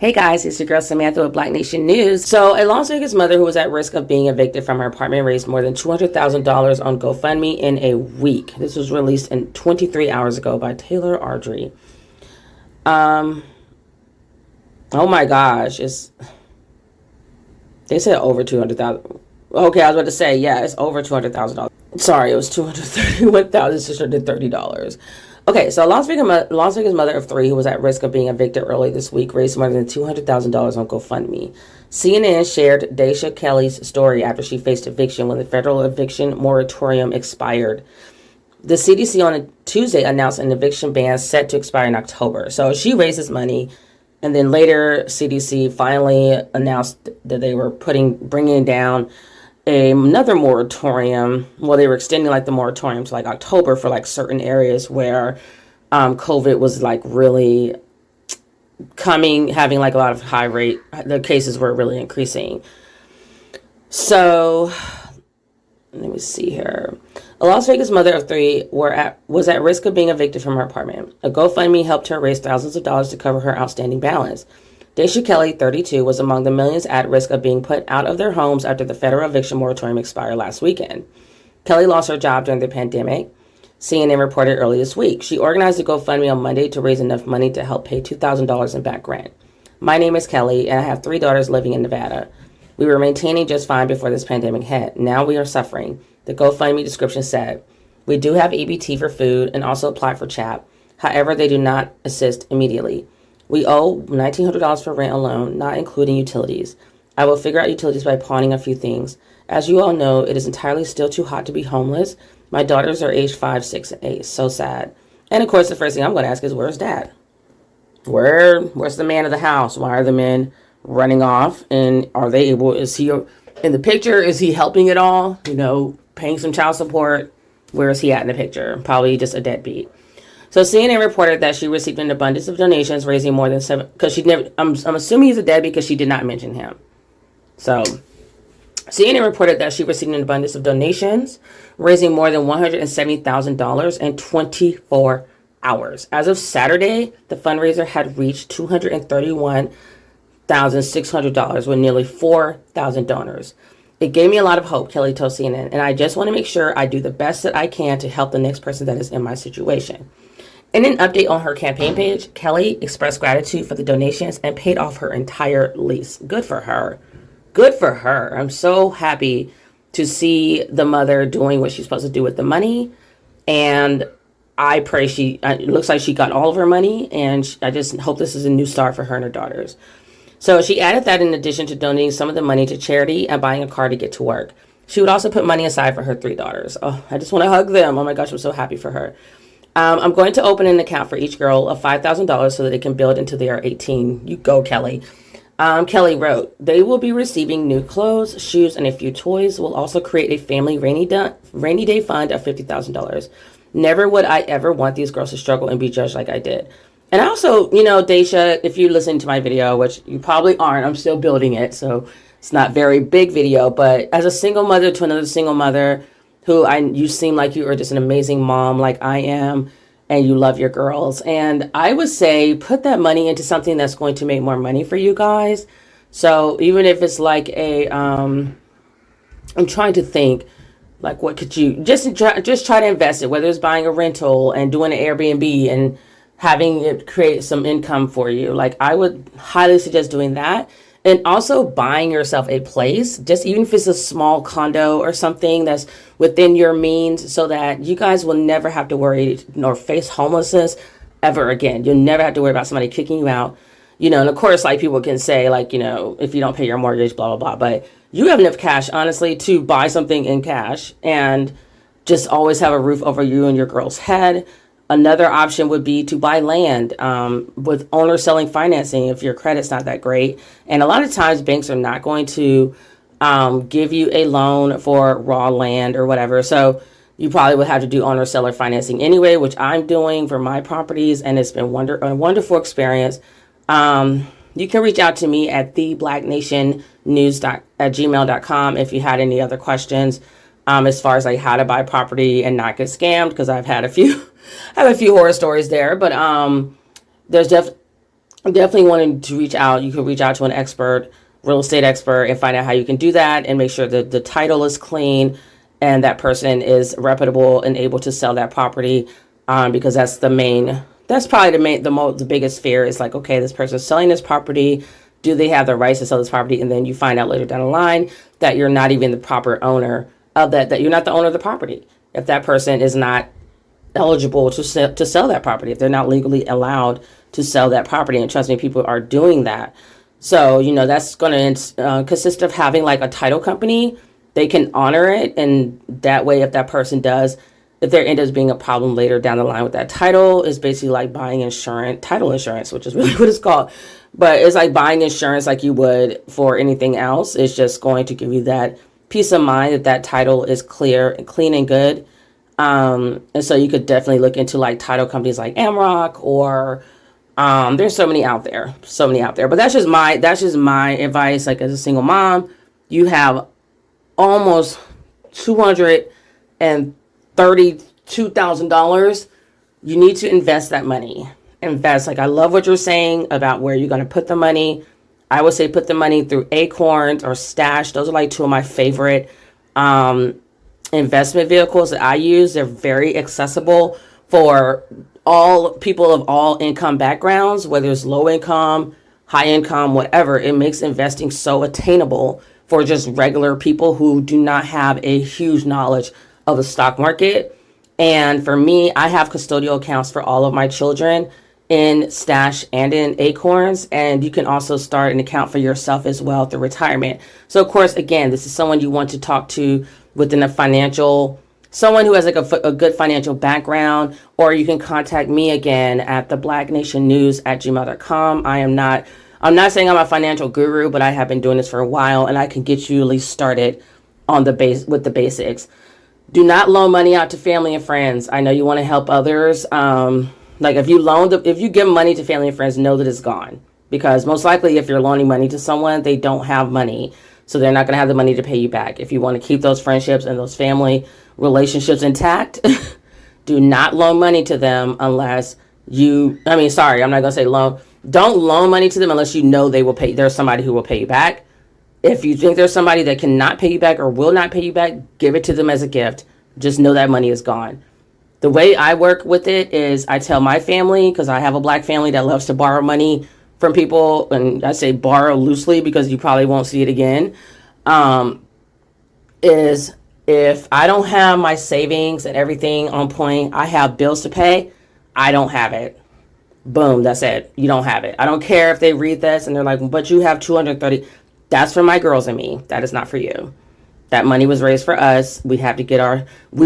Hey guys, it's your girl Samantha with Black Nation News. So, a Las Vegas mother who was at risk of being evicted from her apartment raised more than $200,000 on GoFundMe in a week. This was released 23 hours ago by Taylor Ardrey. Oh my gosh, they said over 200,000. Okay, I was about to say, yeah, it's over $200,000. Sorry, it was $231,630. Okay, so Las Vegas mother of three who was at risk of being evicted early this week raised more than $200,000 on GoFundMe. CNN shared Dasha Kelly's story after she faced eviction when the federal eviction moratorium expired. The CDC on Tuesday announced an eviction ban set to expire in October. So she raises money, and then later CDC finally announced that they were bringing down another moratorium. Well, they were extending the moratorium to October for certain areas where COVID was really having a lot of high rate. The cases were really increasing. So let me see here. A Las Vegas mother of three was at risk of being evicted from her apartment. A GoFundMe helped her raise thousands of dollars to cover her outstanding balance. Dasha Kelly, 32, was among the millions at risk of being put out of their homes after the federal eviction moratorium expired last weekend. Kelly lost her job during the pandemic, CNN reported early this week. She organized a GoFundMe on Monday to raise enough money to help pay $2,000 in back rent. My name is Kelly, and I have three daughters living in Nevada. We were maintaining just fine before this pandemic hit. Now we are suffering, the GoFundMe description said. We do have EBT for food and also apply for CHAP. However, they do not assist immediately. We owe $1,900 for rent alone, not including utilities. I will figure out utilities by pawning a few things. As you all know, it is entirely still too hot to be homeless. My daughters are aged 5, 6, and 8. So sad. And of course, the first thing I'm going to ask is, where's dad? Where's the man of the house? Why are the men running off? And is he in the picture? Is he helping at all? Paying some child support? Where is he at in the picture? Probably just a deadbeat. So CNN reported that she received an abundance of donations, raising more than I'm assuming he's a deadbeat because she did not mention him. So CNN reported that she received an abundance of donations, raising more than $170,000 in 24 hours. As of Saturday, the fundraiser had reached $231,600 with nearly 4,000 donors. It gave me a lot of hope, Kelly told CNN, and I just want to make sure I do the best that I can to help the next person that is in my situation. In an update on her campaign page, Kelly expressed gratitude for the donations and paid off her entire lease. Good for her. Good for her. I'm so happy to see the mother doing what she's supposed to do with the money. And I pray it looks like she got all of her money. And I just hope this is a new start for her and her daughters. So she added that in addition to donating some of the money to charity and buying a car to get to work, she would also put money aside for her three daughters. Oh, I just want to hug them. Oh my gosh, I'm so happy for her. I'm going to open an account for each girl of $5,000 so that they can build until they are 18. You go, Kelly. Kelly wrote, they will be receiving new clothes, shoes, and a few toys. We'll also create a family rainy day fund of $50,000. Never would I ever want these girls to struggle and be judged like I did. And also, Dasha, if you listen to my video, which you probably aren't, I'm still building it, so it's not very big video. But as a single mother to another single mother, you seem like you are just an amazing mom like I am, and you love your girls. And I would say put that money into something that's going to make more money for you guys. So even if it's I'm trying to think, what could you, just try to invest it, whether it's buying a rental and doing an Airbnb and having it create some income for you. I would highly suggest doing that. And also buying yourself a place, just even if it's a small condo or something that's within your means, so that you guys will never have to worry nor face homelessness ever again. You'll never have to worry about somebody kicking you out. And of course, people can say, if you don't pay your mortgage, blah, blah, blah. But you have enough cash, honestly, to buy something in cash and just always have a roof over you and your girl's head. Another option would be to buy land with owner selling financing if your credit's not that great. And a lot of times banks are not going to give you a loan for raw land or whatever. So you probably would have to do owner seller financing anyway, which I'm doing for my properties. And it's been a wonderful experience. You can reach out to me at theblacknationnews@gmail.com if you had any other questions as far as how to buy property and not get scammed, because I've had a few. I have a few horror stories there, but there's definitely wanting to reach out, you can reach out to an expert, real estate expert, and find out how you can do that and make sure that the title is clean and that person is reputable and able to sell that property. Because that's probably the biggest fear is like, okay, this person's selling this property. Do they have the rights to sell this property? And then you find out later down the line that you're not even the proper owner of that you're not the owner of the property. If that person is not eligible to sell that property, if they're not legally allowed to sell that property. And trust me, people are doing that. So, that's going to consist of having like a title company. They can honor it. And that way, if that person does, if there ends up being a problem later down the line with that title, is basically like buying title insurance, which is really what it's called. But it's like buying insurance like you would for anything else. It's just going to give you that peace of mind that that title is clear and clean and good. And so you could definitely look into like title companies like Amrock or there's so many out there. But that's just my advice. Like, as a single mom, you have almost $232,000. You need to invest that money. Like, I love what you're saying about where you're going to put the money. I would say put the money through Acorns or Stash. Those are like two of my favorite investment vehicles that I use. They're very accessible for all people of all income backgrounds, whether it's low income, high income, whatever. It makes investing so attainable for just regular people who do not have a huge knowledge of the stock market. And for me, I have custodial accounts for all of my children in Stash and in Acorns. And you can also start an account for yourself as well through retirement. So of course, again, this is someone you want to talk to within someone who has like a good financial background, or you can contact me again at theblacknationnews@gmail.com. I'm not saying I'm a financial guru, but I have been doing this for a while, and I can get you at least started with the basics. Do not loan money out to family and friends. I know you want to help others. Like, if you give money to family and friends, know that it's gone, because most likely if you're loaning money to someone, they don't have money. So they're not going to have the money to pay you back. If you want to keep those friendships and those family relationships intact, do not loan money to them I'm not going to say loan. Don't loan money to them unless you know there's somebody who will pay you back. If you think there's somebody that cannot pay you back or will not pay you back, give it to them as a gift. Just know that money is gone. The way I work with it is I tell my family, because I have a Black family that loves to borrow money from people, and I say borrow loosely because you probably won't see it again, is if I don't have my savings and everything on point, I have bills to pay, I don't have it. Boom, that's it. You don't have it. I don't care if they read this and they're like, but you have 230. That's for my girls and me. That is not for you. That money was raised for us. We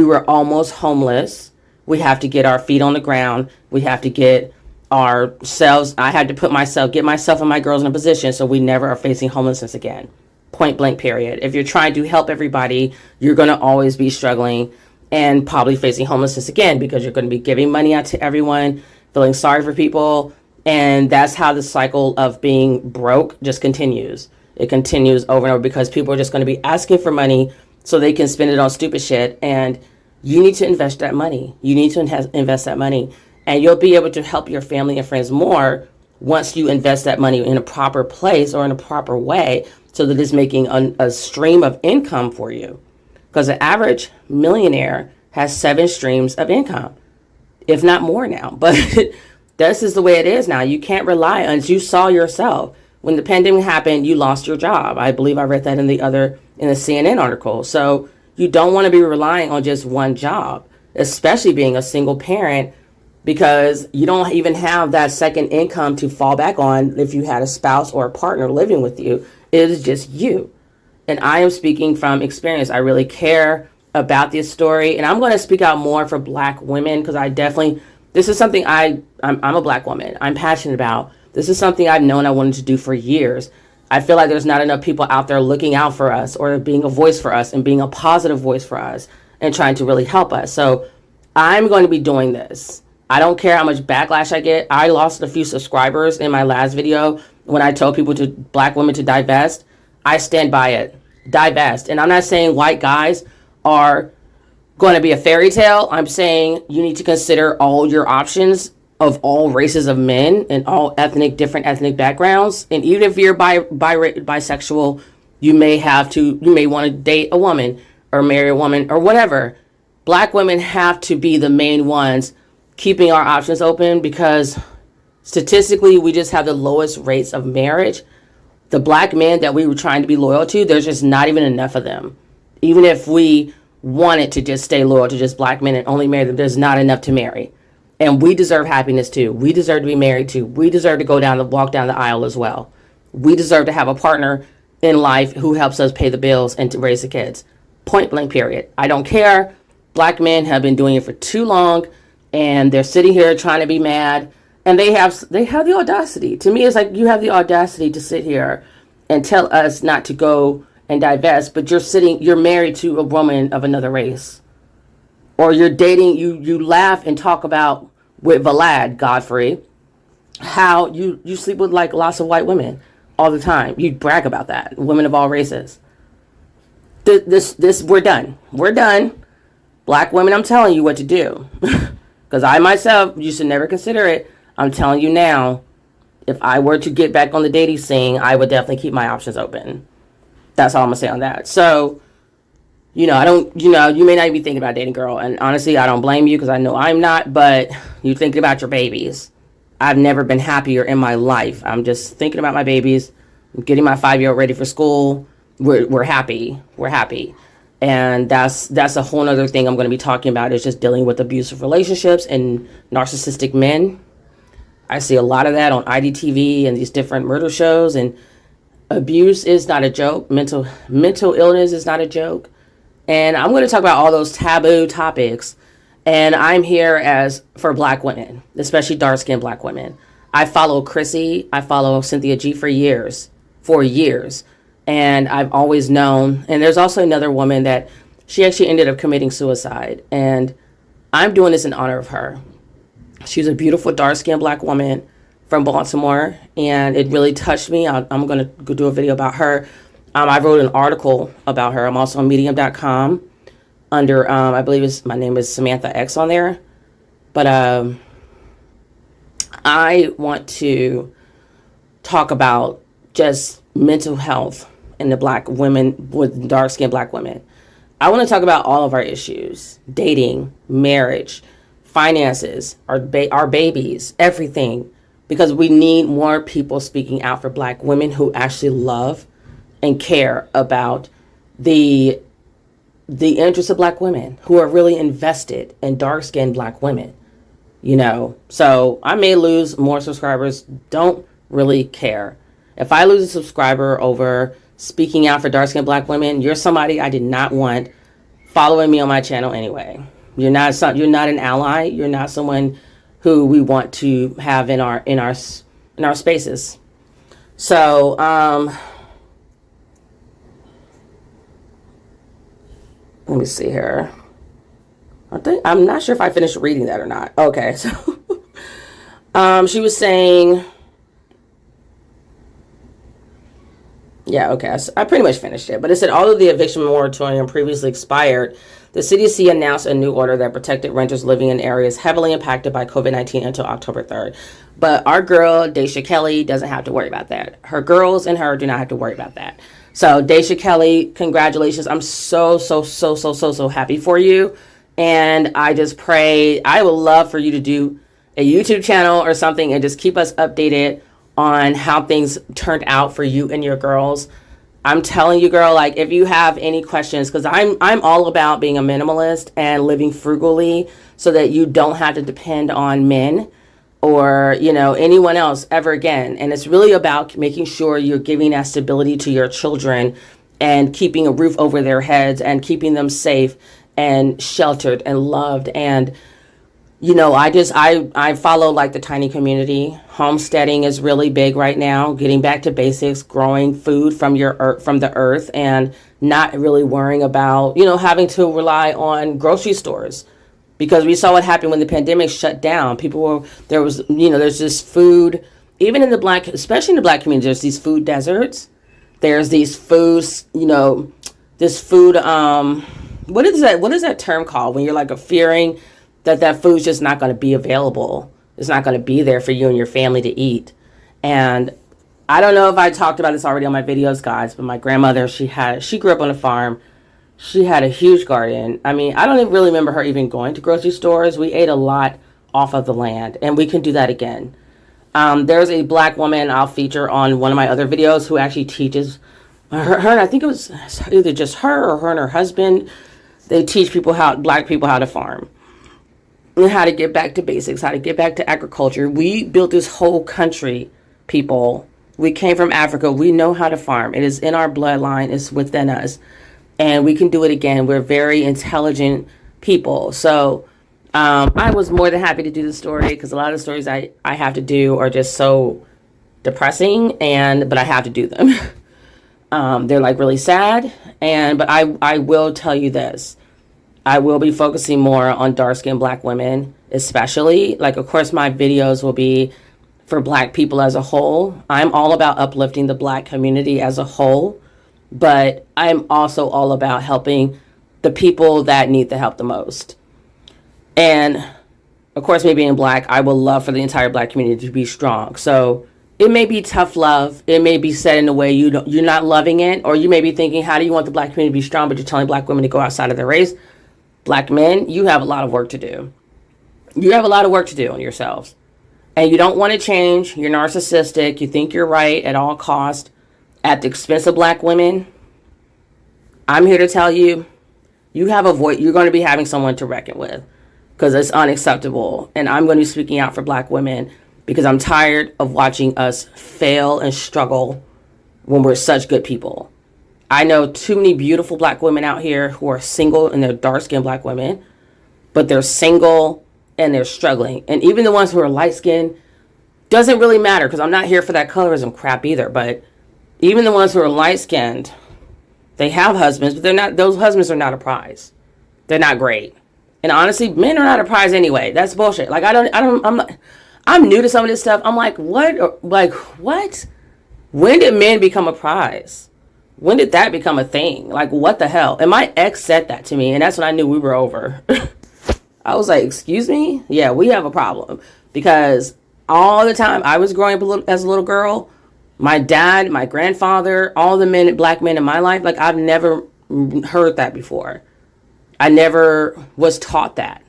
were almost homeless. We have to get our feet on the ground. We have to get ourselves, I had to get myself and my girls in a position so we never are facing homelessness again. Point blank, period. If you're trying to help everybody, you're going to always be struggling and probably facing homelessness again, because you're going to be giving money out to everyone, feeling sorry for people. And that's how the cycle of being broke just continues. It continues over and over, because people are just going to be asking for money so they can spend it on stupid shit. And you need to invest that money. And you'll be able to help your family and friends more once you invest that money in a proper place or in a proper way, so that it's making a stream of income for you. Because the average millionaire has 7 streams of income, if not more now. But this is the way it is now. You can't rely on, as you saw yourself, when the pandemic happened, you lost your job. I believe I read that in the CNN article. So you don't want to be relying on just one job, especially being a single parent, because you don't even have that second income to fall back on if you had a spouse or a partner living with you. It is just you. And I am speaking from experience. I really care about this story. And I'm going to speak out more for Black women, because this is something I'm a Black woman. I'm passionate about. This is something I've known I wanted to do for years. I feel like there's not enough people out there looking out for us or being a voice for us and being a positive voice for us and trying to really help us. So I'm going to be doing this. I don't care how much backlash I get. I lost a few subscribers in my last video when I told Black women to divest. I stand by it. Divest. And I'm not saying white guys are going to be a fairy tale. I'm saying you need to consider all your options of all races of men and all different ethnic backgrounds. And even if you're bisexual, you may want to date a woman or marry a woman or whatever. Black women have to be the main ones keeping our options open, because statistically, we just have the lowest rates of marriage. The black men that we were trying to be loyal to, there's just not even enough of them. Even if we wanted to just stay loyal to just black men and only marry them, there's not enough to marry. And we deserve happiness too. We deserve to be married too. We deserve to walk down the aisle as well. We deserve to have a partner in life who helps us pay the bills and to raise the kids. Point blank, period. I don't care. Black men have been doing it for too long, and they're sitting here trying to be mad, and they have the audacity. To me, it's like, you have the audacity to sit here and tell us not to go and divest, but you're married to a woman of another race. Or you're dating, you laugh and talk about with Vlad Godfrey how you sleep with like lots of white women all the time. You brag about that. Women of all races. This we're done. We're done. Black women, I'm telling you what to do. Because I myself used to never consider it. I'm telling you now, if I were to get back on the dating scene, I would definitely keep my options open. That's all I'm gonna say on that. So, you may not be thinking about dating, girl. And honestly, I don't blame you, because I know I'm not, but you're thinking about your babies. I've never been happier in my life. I'm just thinking about my babies. I'm getting my 5-year-old ready for school. We're happy. We're happy. And that's a whole nother thing I'm going to be talking about, is just dealing with abusive relationships and narcissistic men. I see a lot of that on IDTV and these different murder shows, and abuse is not a joke. Mental illness is not a joke. And I'm going to talk about all those taboo topics. And I'm here for black women, especially dark-skinned black women. I follow Chrissy. I follow Cynthia G for years. And I've always known. And there's also another woman that she actually ended up committing suicide. And I'm doing this in honor of her. She's a beautiful dark-skinned black woman from Baltimore. And it really touched me. I'm going to go do a video about her. I wrote an article about her. I'm also on medium.com under, I believe my name is Samantha X on there. But I want to talk about just mental health in the black women, with dark-skinned black women. I want to talk about all of our issues: dating, marriage, finances, our babies, everything. Because we need more people speaking out for black women who actually love and care about the interests of black women, who are really invested in dark-skinned black women. So I may lose more subscribers. Don't really care. If I lose a subscriber over speaking out for dark-skinned black women, you're somebody I did not want following me on my channel anyway. You're not an ally. You're not someone who we want to have in our spaces. So let me see here. I'm not sure if I finished reading that or not. Okay, so she was saying, yeah, okay, I pretty much finished it. But it said, although the eviction moratorium previously expired, the CDC announced a new order that protected renters living in areas heavily impacted by COVID-19 until October 3rd. But our girl, Dasha Kelly, doesn't have to worry about that. Her girls and her do not have to worry about that. So, Dasha Kelly, congratulations. I'm so happy for you. And I just pray, I would love for you to do a YouTube channel or something and just keep us updated on how things turned out for you and your girls. I'm telling you, girl, like, if you have any questions, because I'm all about being a minimalist and living frugally so that you don't have to depend on men or, anyone else ever again. And it's really about making sure you're giving that stability to your children and keeping a roof over their heads and keeping them safe and sheltered and loved. And I follow like the tiny community. Homesteading is really big right now, getting back to basics, growing food from the earth, and not really worrying about, having to rely on grocery stores, because we saw what happened when the pandemic shut down. There's this food, even in especially in the black community, there's these food deserts. There's these foods, this food, what is that term called when you're like fearing that food's just not going to be available It's not going to be there for you and your family to eat. And I don't know if I talked about this already on my videos, guys, but my grandmother, she grew up on a farm. She had a huge garden. I mean, I don't even really remember her even going to grocery stores. We ate a lot off of the land, and we can do that again. There's a black woman I'll feature on one of my other videos who actually teaches her, I think it was either just her or her and her husband. They teach black people how to farm and how to get back to basics, how to get back to agriculture. We built this whole country, people. We came from Africa. We know how to farm. It is in our bloodline. It's within us. And we can do it again. We're very intelligent people. So I was more than happy to do the story because a lot of the stories I have to do are just so depressing, but I have to do them. They're like really sad. But I will tell you this. I will be focusing more on dark-skinned black women, especially. Like, of course, my videos will be for black people as a whole. I'm all about uplifting the black community as a whole, but I'm also all about helping the people that need the help the most. And of course, me being black, I would love for the entire black community to be strong. So it may be tough love. It may be said in a way you're not loving it, or you may be thinking, how do you want the black community to be strong, but you're telling black women to go outside of their race? Black men, you have a lot of work to do. You have a lot of work to do on yourselves. And you don't want to change. You're narcissistic. You think you're right at all costs at the expense of black women. I'm here to tell you, you have a voice. You're going to be having someone to reckon with because it's unacceptable. And I'm going to be speaking out for black women because I'm tired of watching us fail and struggle when we're such good people. I know too many beautiful black women out here who are single, and they're dark-skinned black women, but they're single and they're struggling. And even the ones who are light-skinned, doesn't really matter because I'm not here for that colorism crap either. But even the ones who are light-skinned, they have husbands, but those husbands are not a prize. They're not great. And honestly, men are not a prize anyway. That's bullshit. Like, I'm new to some of this stuff. I'm like, what? Like, what? When did men become a prize? When did that become a thing? Like, what the hell? And my ex said that to me, and that's when I knew we were over. I was like, excuse me? Yeah, we have a problem. Because all the time I was growing up as a little girl, my dad, my grandfather, all the black men in my life, like, I've never heard that before. I never was taught that.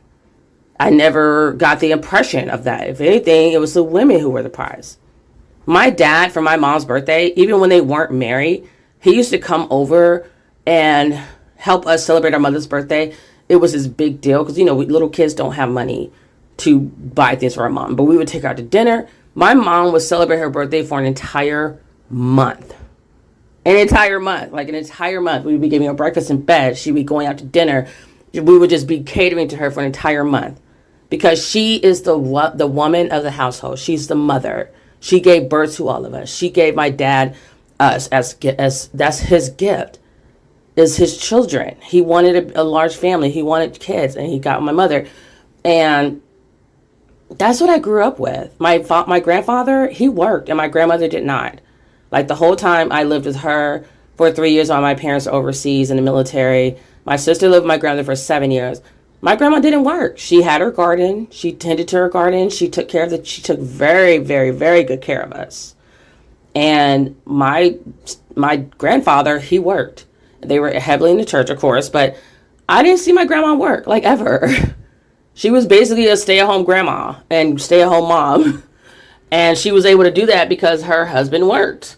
I never got the impression of that. If anything, it was the women who were the prize. My dad, for my mom's birthday, even when they weren't married, he used to come over and help us celebrate our mother's birthday. It was this big deal because, little kids don't have money to buy things for our mom. But we would take her out to dinner. My mom would celebrate her birthday for an entire month. An entire month. We would be giving her breakfast in bed. She'd be going out to dinner. We would just be catering to her for an entire month. Because she is the woman of the household. She's the mother. She gave birth to all of us. She gave my dad us as that's his gift, is his children. He wanted a large family. He wanted kids, and he got my mother. And that's what I grew up with. My grandfather, he worked, and my grandmother did not. Like, the whole time I lived with her for 3 years while my parents were overseas in the military. My sister lived with my grandmother for 7 years. My grandma didn't work. She had her garden. She tended to her garden. She took very, very, very good care of us. And my grandfather, he worked. They were heavily in the church, of course, but I didn't see my grandma work, like, ever. She was basically a stay-at-home grandma and stay-at-home mom. And she was able to do that because her husband worked.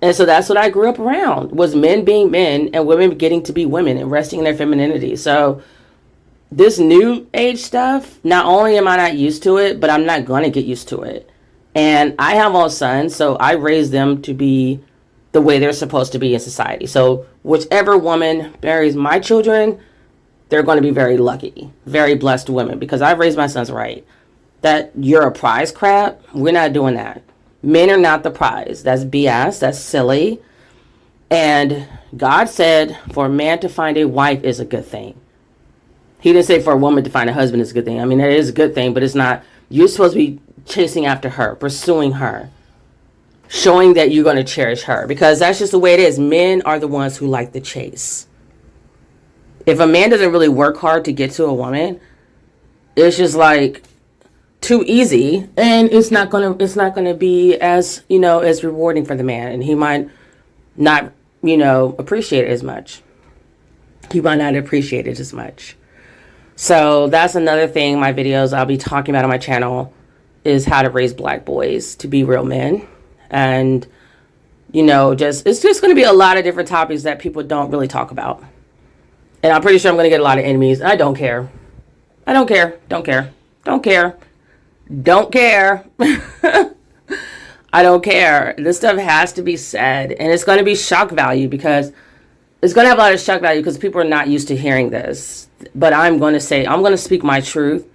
And so that's what I grew up around, was men being men and women getting to be women and resting in their femininity. So this new age stuff, not only am I not used to it, but I'm not going to get used to it. And I have all sons, so I raised them to be the way they're supposed to be in society. So whichever woman marries my children, they're going to be very lucky, very blessed women, because I've raised my sons right. That you're a prize crap, we're not doing that. Men are not the prize. That's BS. That's silly. And God said for a man to find a wife is a good thing. He didn't say for a woman to find a husband is a good thing. I mean, that is a good thing, but it's not. You're supposed to be chasing after her, pursuing her, showing that you're going to cherish her, because that's just the way it is. Men are the ones who like the chase. If a man doesn't really work hard to get to a woman, it's just like, too easy, and it's not gonna be as, as rewarding for the man, and he might not, appreciate it as much. He might not appreciate it as much. So that's another thing. My videos I'll be talking about on my channel is how to raise black boys to be real men, and it's just going to be a lot of different topics that people don't really talk about. And I'm pretty sure I'm going to get a lot of enemies. I don't care. I don't care. Don't care. Don't care. Don't care. I don't care. This stuff has to be said. And it's going to be shock value, because it's going to have a lot of shock value because people are not used to hearing this. But I'm going to speak my truth,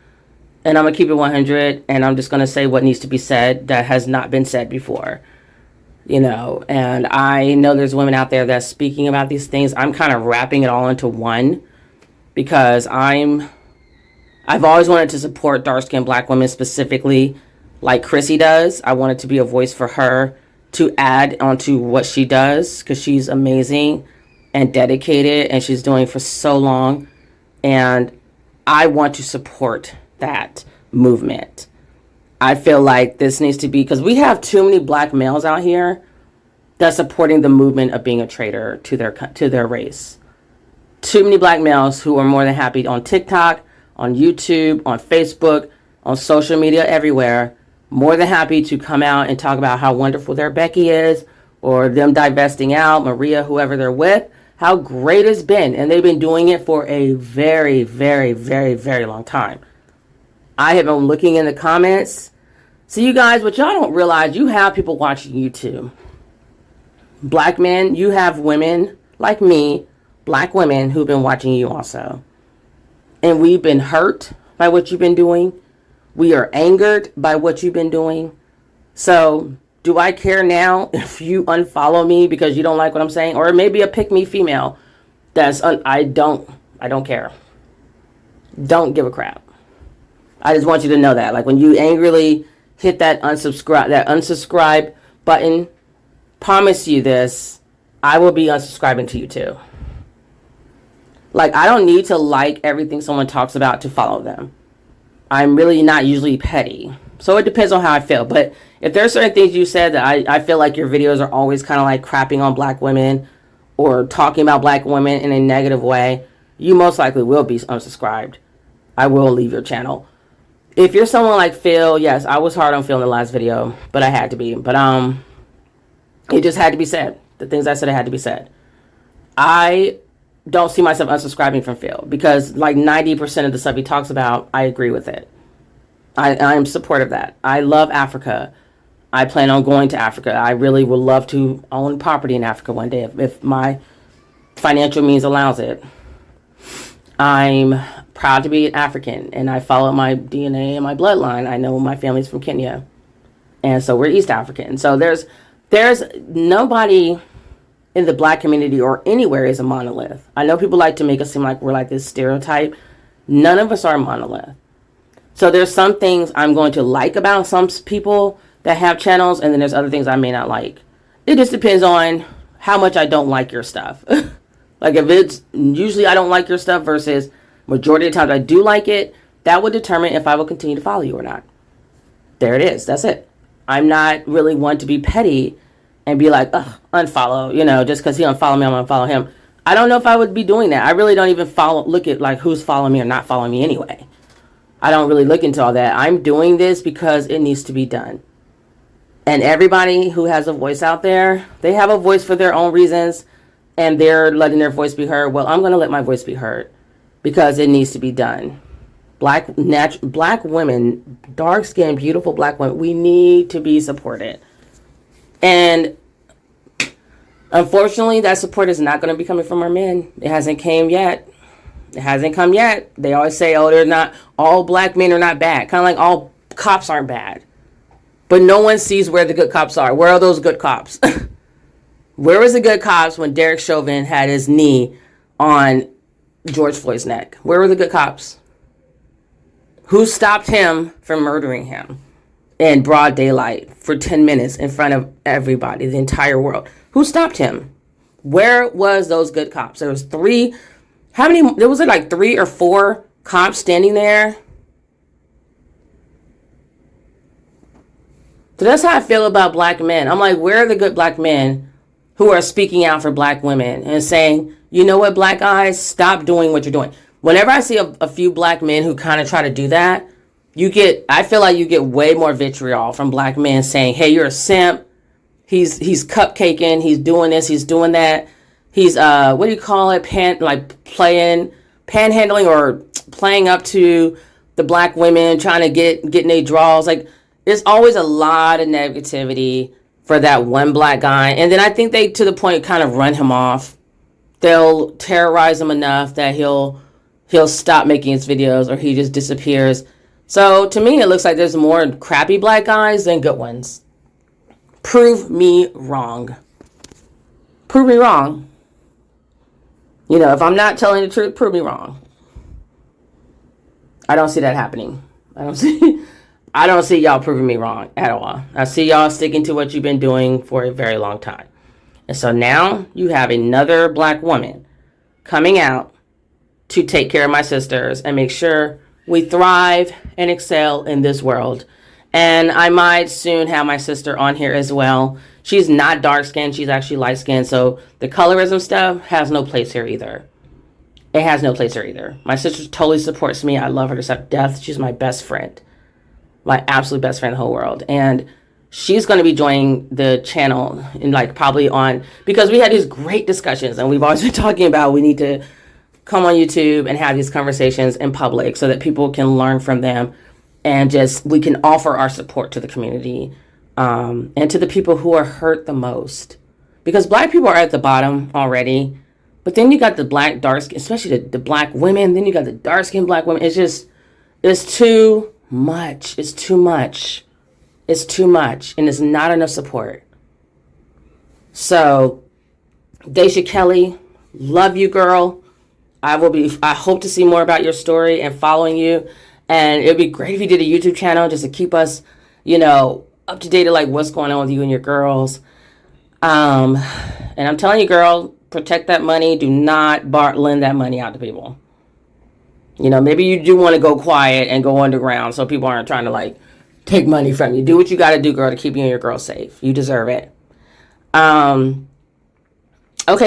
and I'm going to keep it 100. And I'm just going to say what needs to be said that has not been said before. And I know there's women out there that's speaking about these things. I'm kind of wrapping it all into one, because I've always wanted to support dark-skinned black women, specifically like Chrissy does. I wanted to be a voice for her to add onto what she does, because she's amazing and dedicated, and she's doing it for so long. And I want to support that movement. I feel like this needs to be, because we have too many black males out here that's supporting the movement of being a traitor to their race. Too many black males who are more than happy on TikTok, on YouTube, on Facebook, on social media, everywhere, more than happy to come out and talk about how wonderful their Becky is, or them divesting out, Maria, whoever they're with, how great it's been. And they've been doing it for a very, very, very, very long time. I have been looking in the comments. So you guys, what y'all don't realize, you have people watching you too. Black men, you have women like me, black women who've been watching you also. And we've been hurt by what you've been doing. We are angered by what you've been doing. So do I care now if you unfollow me because you don't like what I'm saying? Or maybe a pick-me female I don't care. Don't give a crap. I just want you to know that. Like, when you angrily hit that unsubscribe button, promise you this, I will be unsubscribing to you too. Like, I don't need to like everything someone talks about to follow them. I'm really not usually petty. So it depends on how I feel. But if there are certain things you said that I feel like your videos are always kind of like crapping on black women or talking about black women in a negative way, you most likely will be unsubscribed. I will leave your channel. If you're someone like Phil, yes, I was hard on Phil in the last video, but I had to be. But it just had to be said. The things I said, it had to be said. I don't see myself unsubscribing from Phil, because like 90% of the stuff he talks about, I agree with it. I am supportive of that. I love Africa. I plan on going to Africa. I really would love to own property in Africa one day if my financial means allows it. I'm proud to be an African, and I follow my DNA and my bloodline. I know my family's from Kenya, and so we're East African. So there's nobody in the black community or anywhere is a monolith. I know people like to make us seem like we're like this stereotype. None of us are a monolith. So there's some things I'm going to like about some people that have channels, and then there's other things I may not like. It just depends on how much I don't like your stuff. Like, if it's usually I don't like your stuff versus majority of the times I do like it, that would determine if I will continue to follow you or not. There it is. That's it. I'm not really one to be petty and be like, ugh, unfollow, just because he unfollow me, I'm going to follow him. I don't know if I would be doing that. I really don't even look at like who's following me or not following me anyway. I don't really look into all that. I'm doing this because it needs to be done. And everybody who has a voice out there, they have a voice for their own reasons, and they're letting their voice be heard. Well, I'm going to let my voice be heard because it needs to be done. Black women, dark-skinned, beautiful black women, we need to be supported. And unfortunately, that support is not going to be coming from our men. It hasn't came yet. It hasn't come yet. They always say, oh, they're not, all black men are not bad. Kind of like all cops aren't bad. But no one sees where the good cops are. Where are those good cops? Where was the good cops when Derek Chauvin had his knee on George Floyd's neck? Where were the good cops? Who stopped him from murdering him in broad daylight for 10 minutes in front of everybody, the entire world? Who stopped him? Where was those good cops? There was three. How many? There was like 3 or 4 cops standing there. So that's how I feel about black men. I'm like, where are the good black men who are speaking out for black women and saying, you know what, black guys, stop doing what you're doing. Whenever I see a few black men who kind of try to do that, I feel like you get way more vitriol from black men saying, hey, you're a simp. He's cupcaking. He's doing this. He's doing that. He's, what do you call it? Panhandling or playing up to the black women, trying to getting their draws. Like, there's always a lot of negativity for that one black guy. And then I think they, to the point, kind of run him off. They'll terrorize him enough that he'll stop making his videos or he just disappears. So to me, it looks like there's more crappy black guys than good ones. Prove me wrong. Prove me wrong. You know, if I'm not telling the truth, prove me wrong. I don't see that happening. I don't see y'all proving me wrong at all. I see y'all sticking to what you've been doing for a very long time. And so now you have another black woman coming out to take care of my sisters and make sure we thrive and excel in this world. And I might soon have my sister on here as well. She's not dark skinned. She's actually light skinned. So the colorism stuff has no place here either. It has no place here either. My sister totally supports me. I love her to death. She's my best friend. My absolute best friend in the whole world. And she's going to be joining the channel in probably on, because we had these great discussions and we've always been talking about we need to come on YouTube and have these conversations in public so that people can learn from them and we can offer our support to the community and to the people who are hurt the most. Because black people are at the bottom already, but then you got the black, dark skin, especially the black women, then you got the dark skinned black women. It's too much. It's too much. It's too much. And it's not enough support. So, Dasha Kelly, love you, girl. I hope to see more about your story and following you. And it'd be great if you did a YouTube channel just to keep us, up to date of what's going on with you and your girls. And I'm telling you, girl, protect that money. Do not lend that money out to people. Maybe you do want to go quiet and go underground so people aren't trying to take money from you. Do what you got to do, girl, to keep you and your girls safe. You deserve it. Okay,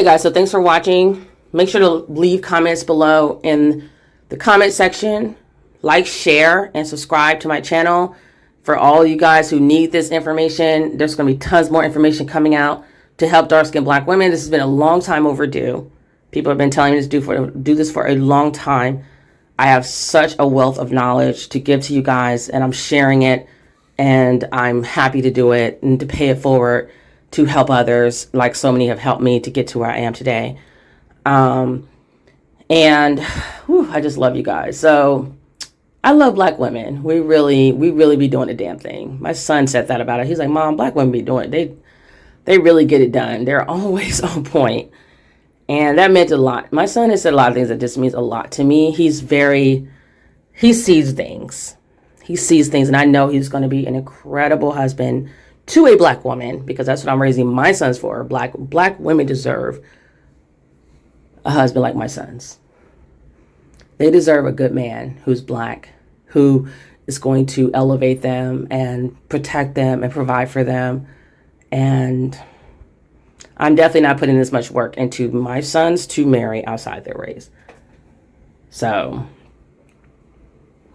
guys, so thanks for watching. Make sure to leave comments below in the comment section. Like, share, and subscribe to my channel. For all you guys who need this information, there's going to be tons more information coming out to help dark-skinned black women. This has been a long time overdue. People have been telling me to do this for a long time. I have such a wealth of knowledge to give to you guys, and I'm sharing it, and I'm happy to do it and to pay it forward to help others, like so many have helped me to get to where I am today. I just love you guys. So I love black women. We really be doing a damn thing. My son said that about it. He's like, Mom, black women be doing it. They really get it done. They're always on point. And that meant a lot. My son has said a lot of things that just means a lot to me. He sees things. He sees things, and I know he's going to be an incredible husband to a black woman, because that's what I'm raising my sons for. Black women deserve a husband like my sons. They deserve a good man who's black, who is going to elevate them and protect them and provide for them. And I'm definitely not putting this much work into my sons to marry outside their race. So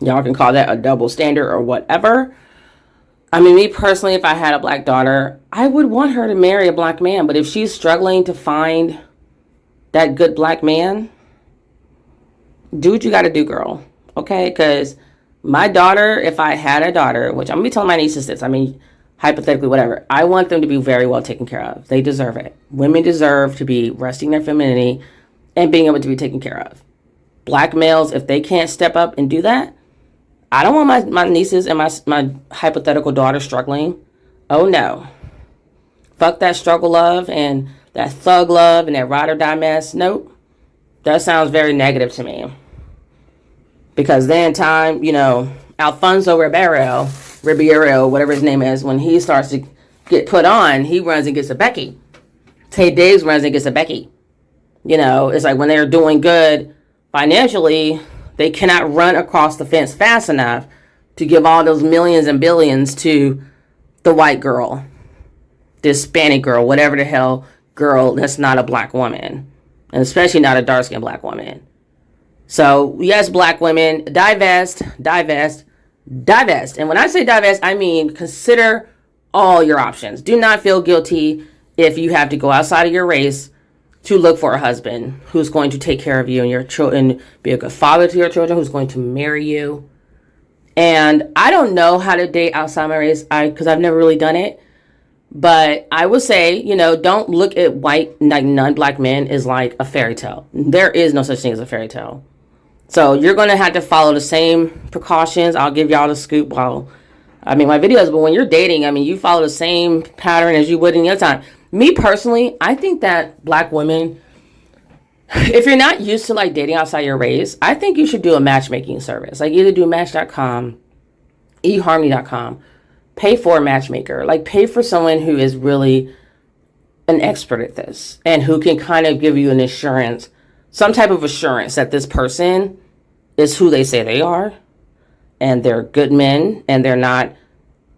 y'all can call that a double standard or whatever. I mean, me personally, if I had a black daughter, I would want her to marry a black man. But if she's struggling to find that good black man, do what you got to do, girl. Okay? Because my daughter, if I had a daughter, which I'm going to be telling my nieces this, hypothetically, whatever, I want them to be very well taken care of. They deserve it. Women deserve to be resting their femininity and being able to be taken care of. Black males, if they can't step up and do that, I don't want my nieces and my hypothetical daughter struggling. Oh, no. Fuck that struggle love and that thug love and that ride or die mess. Nope. That sounds very negative to me. Because then Alfonso Ribeiro, whatever his name is, when he starts to get put on, he runs and gets a Becky. Tay Diggs runs and gets a Becky. It's like when they're doing good financially, they cannot run across the fence fast enough to give all those millions and billions to the white girl, the Hispanic girl, whatever the hell girl that's not a black woman, and especially not a dark-skinned black woman. So yes, black women, divest. And when I say divest, I mean consider all your options. Do not feel guilty if you have to go outside of your race to look for a husband who's going to take care of you and your children, be a good father to your children, who's going to marry you. And I don't know how to date outside my race, because I've never really done it. But I would say, don't look at white, like non-black men as like a fairy tale. There is no such thing as a fairy tale. So you're going to have to follow the same precautions. I'll give y'all the scoop my videos, but when you're dating, you follow the same pattern as you would any other time. Me personally, I think that black women, if you're not used to like dating outside your race, I think you should do a matchmaking service. Like either do Match.com, eHarmony.com, pay for a matchmaker, like pay for someone who is really an expert at this and who can kind of give you an assurance, some type of assurance that this person is who they say they are and they're good men and they're not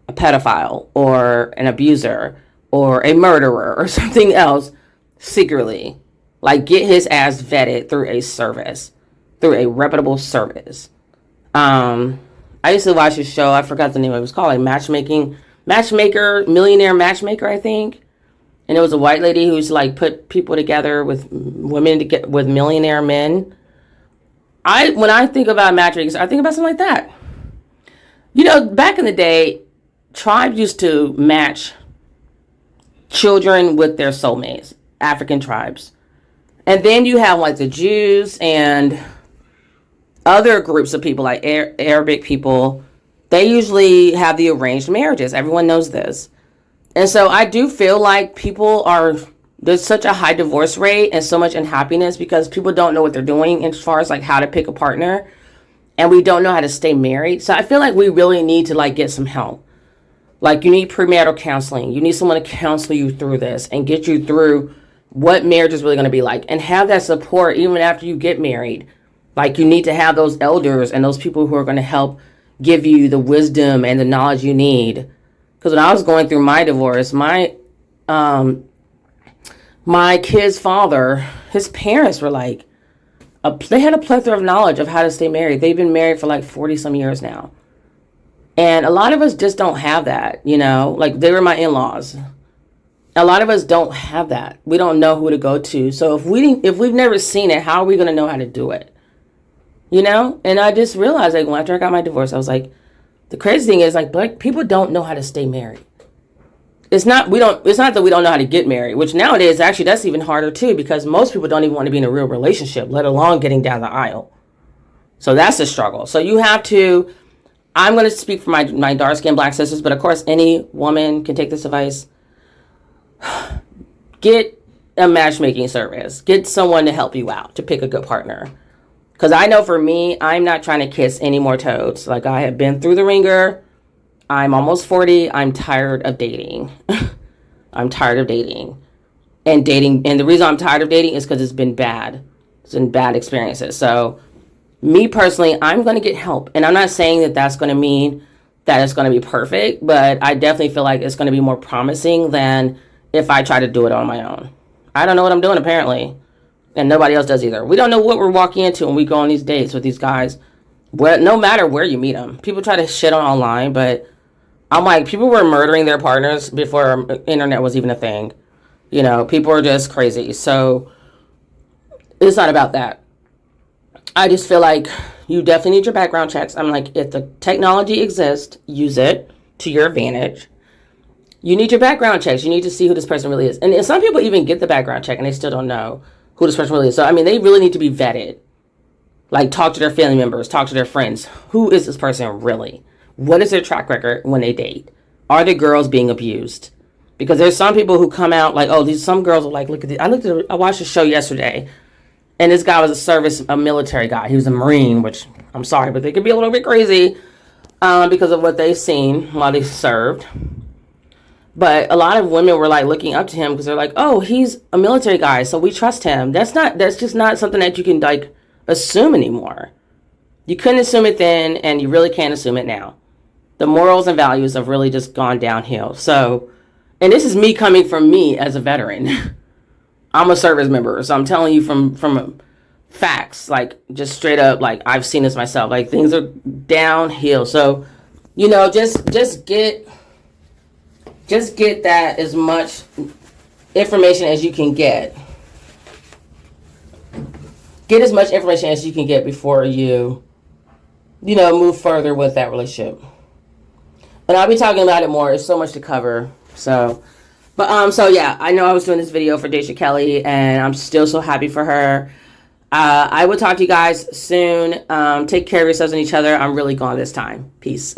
a pedophile or an abuser or a murderer or something else secretly. Like get his ass vetted through a reputable service. I used to watch a show, I forgot the name, it was called like Millionaire Matchmaker, I think. And it was a white lady who's like put people together with women to get with millionaire men. When I think about matchmakers, I think about something like that. Back in the day, tribes used to match children with their soulmates, African tribes. And then you have like the Jews and other groups of people like Arabic people. They usually have the arranged marriages. Everyone knows this. And so I do feel like there's such a high divorce rate and so much unhappiness because people don't know what they're doing as far as like how to pick a partner. And we don't know how to stay married. So I feel like we really need to like get some help. Like you need premarital counseling. You need someone to counsel you through this and get you through what marriage is really going to be like and have that support even after you get married. Like you need to have those elders and those people who are going to help give you the wisdom and the knowledge you need. Because when I was going through my divorce, my kid's father, his parents were like, they had a plethora of knowledge of how to stay married. They've been married for like 40 some years now. And a lot of us just don't have that, like they were my in-laws. A lot of us don't have that. We don't know who to go to. So if we've never seen it, how are we going to know how to do it? And I just realized like after I got my divorce, I was like, the crazy thing is like black people don't know how to stay married. It's not that we don't know how to get married, which nowadays actually that's even harder too, because most people don't even want to be in a real relationship, let alone getting down the aisle. So that's a struggle. So you have to, I'm going to speak for my dark skinned black sisters, but of course any woman can take this advice. Get a matchmaking service. Get someone to help you out to pick a good partner. Because I know for me, I'm not trying to kiss any more toads. Like I have been through the ringer. I'm almost 40. I'm tired of dating. I'm tired of dating. And the reason I'm tired of dating is because it's been bad. It's been bad experiences. So me personally, I'm going to get help. And I'm not saying that that's going to mean that it's going to be perfect. But I definitely feel like it's going to be more promising than if I try to do it on my own. I don't know what I'm doing apparently. And nobody else does either. We don't know what we're walking into when we go on these dates with these guys. No matter where you meet them. People try to shit on online, but I'm like, people were murdering their partners before internet was even a thing. People are just crazy. So it's not about that. I just feel like you definitely need your background checks. I'm like, if the technology exists, use it to your advantage. You need your background checks. You need to see who this person really is. And some people even get the background check and they still don't know who this person really is. So, they really need to be vetted. Like, talk to their family members, talk to their friends. Who is this person really? What is their track record when they date? Are the girls being abused? Because there's some people who come out like, oh, some girls are like, look at this. I watched a show yesterday, and this guy was a military guy. He was a Marine, which, I'm sorry, but they could be a little bit crazy because of what they've seen while they served. But a lot of women were like looking up to him because they're like, oh, he's a military guy, so we trust him. That's just not something that you can like assume anymore. You couldn't assume it then, and you really can't assume it now. the morals and values have really just gone downhill. So, and this is me coming from me as a veteran. I'm a service member, so I'm telling you from facts, like just straight up, like I've seen this myself. Like things are downhill. So, you know, just get that as much information as you can get. Get as much information as you can get before you move further with that relationship. And I'll be talking about it more. There's so much to cover. So, but so yeah, I know I was doing this video for Dasha Kelly, and I'm still so happy for her. I will talk to you guys soon. Take care of yourselves and each other. I'm really gone this time. Peace.